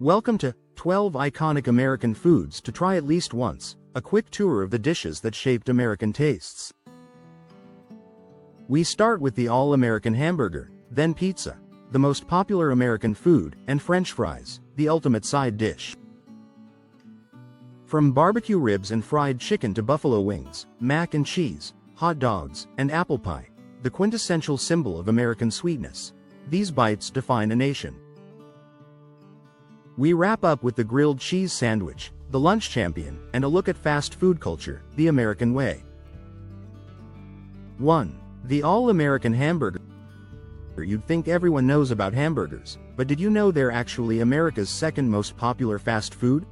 Welcome to 12 Iconic American Foods to Try at Least Once, a quick tour of the dishes that shaped American tastes. We start with the all-American hamburger, then pizza, the most popular American food, and French fries, the ultimate side dish. From barbecue ribs and fried chicken to buffalo wings, mac and cheese, hot dogs, and apple pie, the quintessential symbol of American sweetness, these bites define a nation. We wrap up with the grilled cheese sandwich, the lunch champion, and a look at fast food culture, the American way. 1. The all-American hamburger. You'd think everyone knows about hamburgers, but did you know they're actually America's second most popular fast food?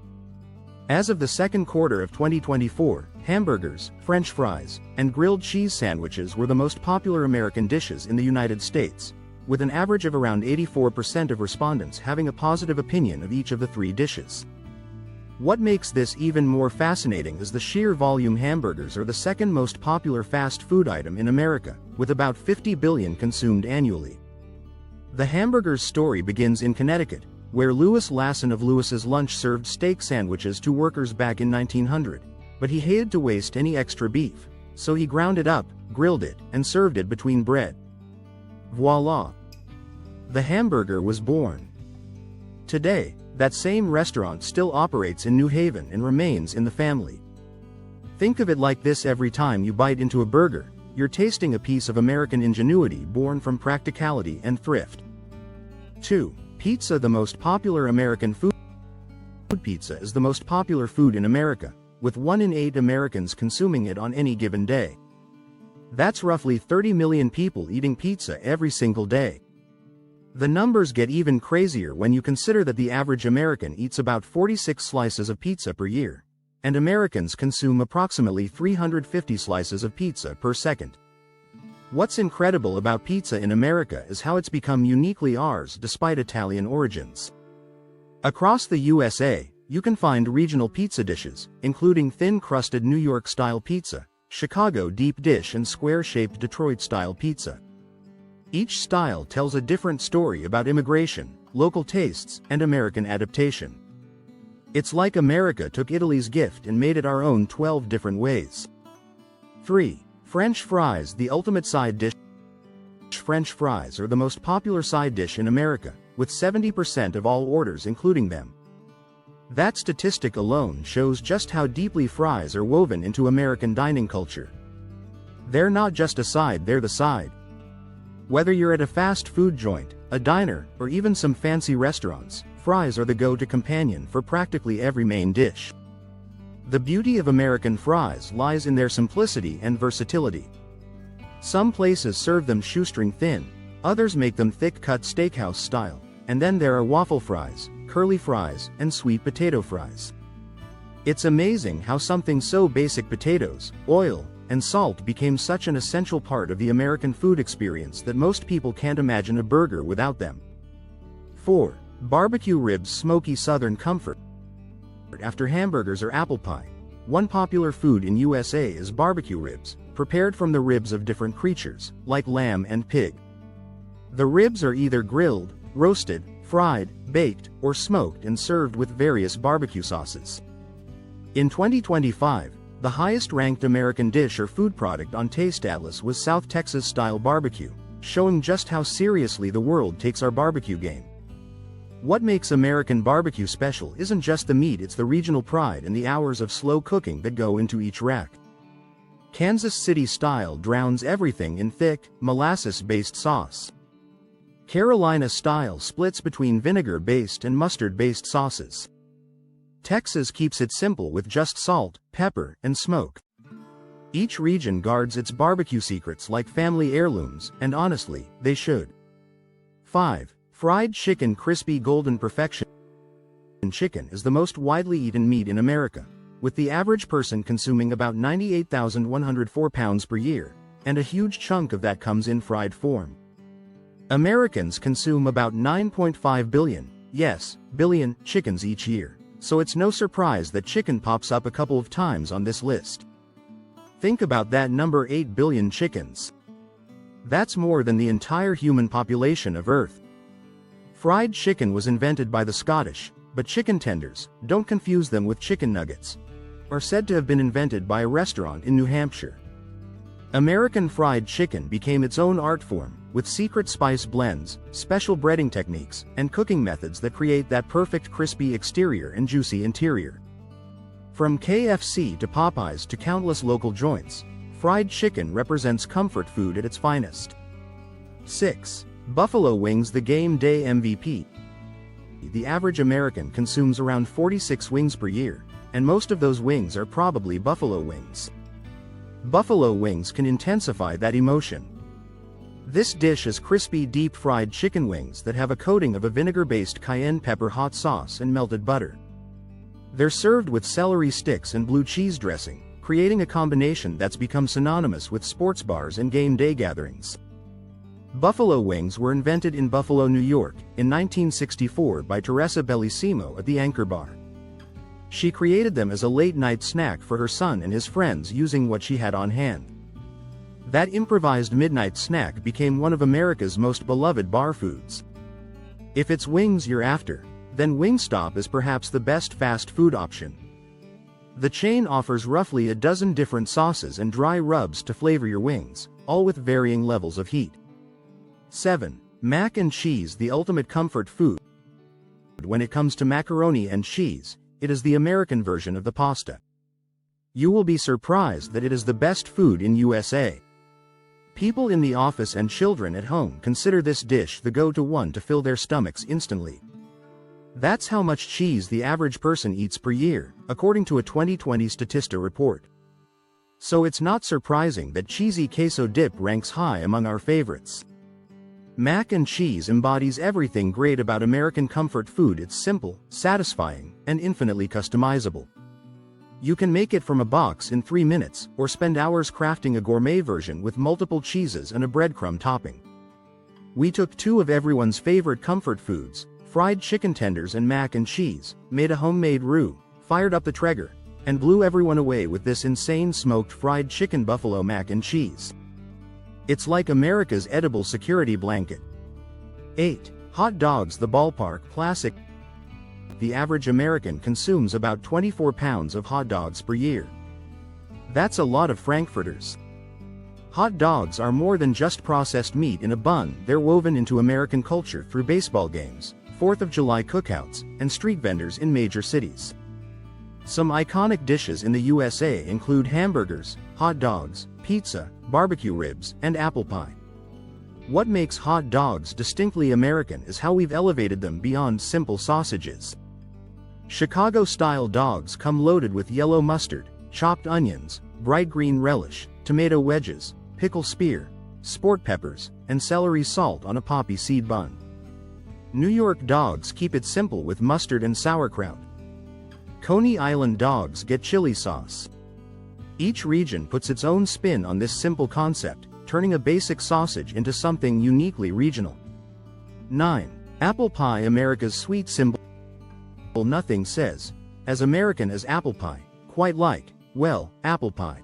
As of the second quarter of 2024, hamburgers, French fries, and grilled cheese sandwiches were the most popular American dishes in the United States, with an average of around 84% of respondents having a positive opinion of each of the three dishes. What makes this even more fascinating is the sheer volume. Hamburgers are the second most popular fast food item in America, with about 50 billion consumed annually. The hamburger's story begins in Connecticut, where Lewis Lassen of Lewis's Lunch served steak sandwiches to workers back in 1900, but he hated to waste any extra beef, so he ground it up, grilled it, and served it between bread. Voila! The hamburger was born. Today, that same restaurant still operates in New Haven and remains in the family. Think of it like this: every time you bite into a burger, you're tasting a piece of American ingenuity born from practicality and thrift. 2. Pizza. The most popular American food. Pizza is the most popular food in America, with 1 in 8 Americans consuming it on any given day. That's roughly 30 million people eating pizza every single day. The numbers get even crazier when you consider that the average American eats about 46 slices of pizza per year, and Americans consume approximately 350 slices of pizza per second. What's incredible about pizza in America is how it's become uniquely ours despite Italian origins. Across the USA, you can find regional pizza dishes, including thin-crusted New York-style pizza, Chicago deep dish, and square-shaped Detroit-style pizza. Each style tells a different story about immigration, local tastes, and American adaptation. It's like America took Italy's gift and made it our own 12 different ways. 3. French fries. The ultimate side dish. French fries are the most popular side dish in America, with 70% of all orders including them. That statistic alone shows just how deeply fries are woven into American dining culture. They're not just a side, they're the side. Whether you're at a fast food joint, a diner, or even some fancy restaurants, fries are the go-to companion for practically every main dish. The beauty of American fries lies in their simplicity and versatility. Some places serve them shoestring thin, others make them thick-cut steakhouse style, and then there are waffle fries, curly fries, and sweet potato fries. It's amazing how something so basic, potatoes, oil, and salt, became such an essential part of the American food experience that most people can't imagine a burger without them. 4. Barbecue ribs. Smoky Southern comfort. After hamburgers or apple pie, one popular food in USA is barbecue ribs, prepared from the ribs of different creatures, like lamb and pig. The ribs are either grilled, roasted, fried, baked, or smoked and served with various barbecue sauces. In 2025, the highest-ranked American dish or food product on Taste Atlas was South Texas-style barbecue, showing just how seriously the world takes our barbecue game. What makes American barbecue special isn't just the meat, it's the regional pride and the hours of slow cooking that go into each rack. Kansas City style drowns everything in thick, molasses-based sauce. Carolina style splits between vinegar-based and mustard-based sauces. Texas keeps it simple with just salt, pepper, and smoke. Each region guards its barbecue secrets like family heirlooms, and honestly, they should. 5. Fried chicken. Crispy golden perfection. Chicken is the most widely eaten meat in America, with the average person consuming about 98,104 pounds per year, and a huge chunk of that comes in fried form. Americans consume about 9.5 billion, yes, billion, chickens each year, so it's no surprise that chicken pops up a couple of times on this list. Think about that number: 8 billion chickens. That's more than the entire human population of Earth. Fried chicken was invented by the Scottish, But chicken tenders, don't confuse them with chicken nuggets, are said to have been invented by a restaurant in New Hampshire. American fried chicken became its own art form, with secret spice blends, special breading techniques, and cooking methods that create that perfect crispy exterior and juicy interior. From KFC to Popeyes to countless local joints, fried chicken represents comfort food at its finest. 6. Buffalo wings, the game day MVP. The average American consumes around 46 wings per year, and most of those wings are probably buffalo wings. Buffalo wings can intensify that emotion. This dish is crispy deep-fried chicken wings that have a coating of a vinegar-based cayenne pepper hot sauce and melted butter. They're served with celery sticks and blue cheese dressing, creating a combination that's become synonymous with sports bars and game day gatherings. Buffalo wings were invented in Buffalo, New York, in 1964 by Teresa Bellissimo at the Anchor Bar. She created them as a late-night snack for her son and his friends using what she had on hand. That improvised midnight snack became one of America's most beloved bar foods. If it's wings you're after, then Wingstop is perhaps the best fast food option. The chain offers roughly a dozen different sauces and dry rubs to flavor your wings, all with varying levels of heat. 7. Mac and cheese, the ultimate comfort food. When it comes to macaroni and cheese, it is the American version of the pasta. You will be surprised that it is the best food in USA. People in the office and children at home consider this dish the go-to one to fill their stomachs instantly. That's how much cheese the average person eats per year, according to a 2020 Statista report. So it's not surprising that cheesy queso dip ranks high among our favorites. Mac and cheese embodies everything great about American comfort food. It's simple, satisfying, and infinitely customizable. You can make it from a box in 3 minutes, or spend hours crafting a gourmet version with multiple cheeses and a breadcrumb topping. We took two of everyone's favorite comfort foods, fried chicken tenders and mac and cheese, made a homemade roux, fired up the Traeger, and blew everyone away with this insane smoked fried chicken buffalo mac and cheese. It's like America's edible security blanket. 8. Hot dogs, the ballpark classic. The average American consumes about 24 pounds of hot dogs per year. That's a lot of frankfurters. Hot dogs are more than just processed meat in a bun. They're woven into American culture through baseball games, 4th of July cookouts, and street vendors in major cities. Some iconic dishes in the USA include hamburgers, hot dogs, pizza, barbecue ribs, and apple pie. What makes hot dogs distinctly American is how we've elevated them beyond simple sausages. Chicago-style dogs come loaded with yellow mustard, chopped onions, bright green relish, tomato wedges, pickle spear, sport peppers, and celery salt on a poppy seed bun. New York dogs keep it simple with mustard and sauerkraut. Coney Island dogs get chili sauce. Each region puts its own spin on this simple concept, turning a basic sausage into something uniquely regional. 9. Apple pie, America's sweet symbol. Nothing says as American as apple pie, quite like, well, apple pie.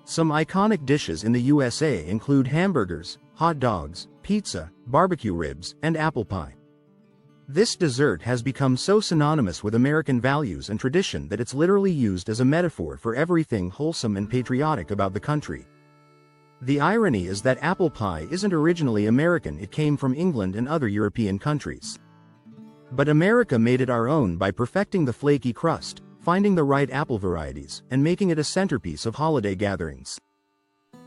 Some iconic dishes in the USA include hamburgers, hot dogs, pizza, barbecue ribs, and apple pie. This dessert has become so synonymous with American values and tradition that it's literally used as a metaphor for everything wholesome and patriotic about the country. The irony is that apple pie isn't originally American. It came from England and other European countries. But America made it our own by perfecting the flaky crust, finding the right apple varieties, and making it a centerpiece of holiday gatherings.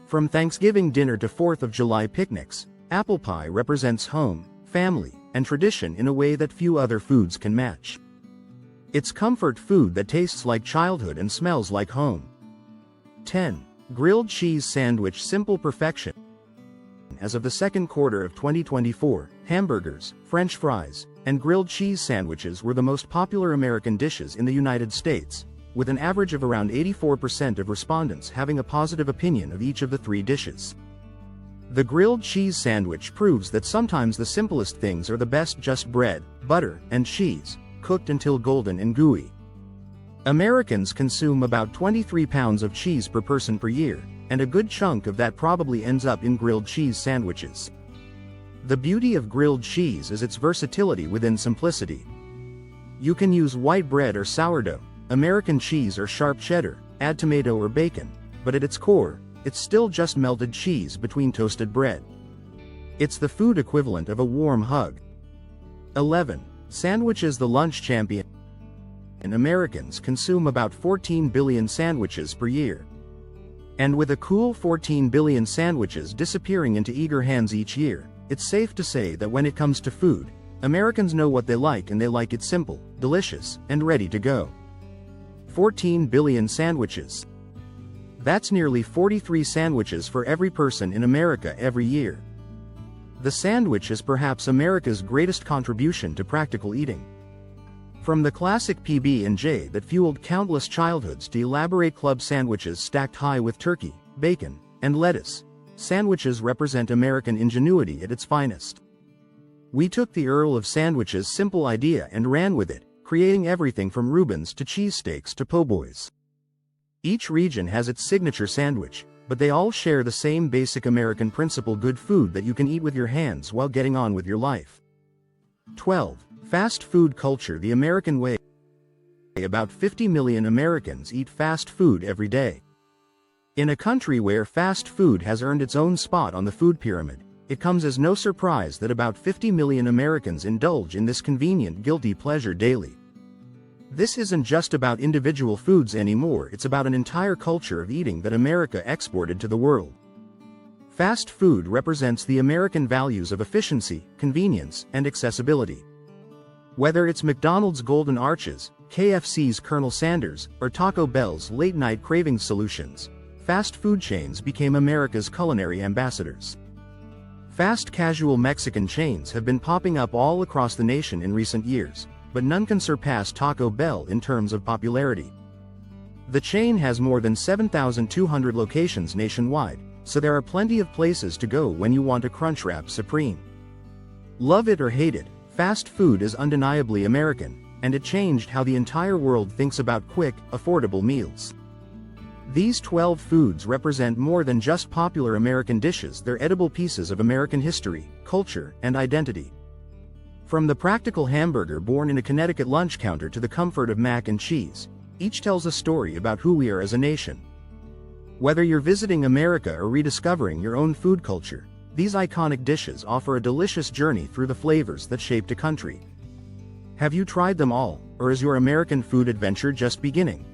From Thanksgiving dinner to 4th of July picnics, apple pie represents home, family, and tradition in a way that few other foods can match. It's comfort food that tastes like childhood and smells like home. 10. Grilled cheese sandwich, simple perfection. As of the second quarter of 2024, hamburgers, French fries, and grilled cheese sandwiches were the most popular American dishes in the United States, with an average of around 84% of respondents having a positive opinion of each of the three dishes. The grilled cheese sandwich proves that sometimes the simplest things are the best: just bread, butter, and cheese, cooked until golden and gooey. Americans consume about 23 pounds of cheese per person per year, and a good chunk of that probably ends up in grilled cheese sandwiches. The beauty of grilled cheese is its versatility within simplicity. You can use white bread or sourdough, American cheese or sharp cheddar, add tomato or bacon, but at its core, it's still just melted cheese between toasted bread. It's the food equivalent of a warm hug. 11. Sandwiches. The lunch champion. Americans consume about 14 billion sandwiches per year. And with a cool 14 billion sandwiches disappearing into eager hands each year, it's safe to say that when it comes to food, Americans know what they like, and they like it simple, delicious, and ready to go. 14 billion sandwiches. That's nearly 43 sandwiches for every person in America every year. The sandwich is perhaps America's greatest contribution to practical eating. From the classic PB&J that fueled countless childhoods to elaborate club sandwiches stacked high with turkey, bacon, and lettuce, sandwiches represent American ingenuity at its finest. We took the Earl of Sandwich's simple idea and ran with it, creating everything from Reubens to cheesesteaks to po' boys. Each region has its signature sandwich, but they all share the same basic American principle: good food that you can eat with your hands while getting on with your life. 12. Fast food culture. The American way. About 50 million Americans eat fast food every day. In a country where fast food has earned its own spot on the food pyramid, it comes as no surprise that about 50 million Americans indulge in this convenient guilty pleasure daily. This isn't just about individual foods anymore, it's about an entire culture of eating that America exported to the world. Fast food represents the American values of efficiency, convenience, and accessibility. Whether it's McDonald's Golden Arches, KFC's Colonel Sanders, or Taco Bell's late-night craving solutions, fast food chains became America's culinary ambassadors. Fast casual Mexican chains have been popping up all across the nation in recent years, but none can surpass Taco Bell in terms of popularity. The chain has more than 7,200 locations nationwide, so there are plenty of places to go when you want a Crunchwrap Supreme. Love it or hate it, fast food is undeniably American, and it changed how the entire world thinks about quick, affordable meals. These 12 foods represent more than just popular American dishes, they're edible pieces of American history, culture, and identity. From the practical hamburger born in a Connecticut lunch counter to the comfort of mac and cheese, each tells a story about who we are as a nation. Whether you're visiting America or rediscovering your own food culture, these iconic dishes offer a delicious journey through the flavors that shaped a country. Have you tried them all, or is your American food adventure just beginning?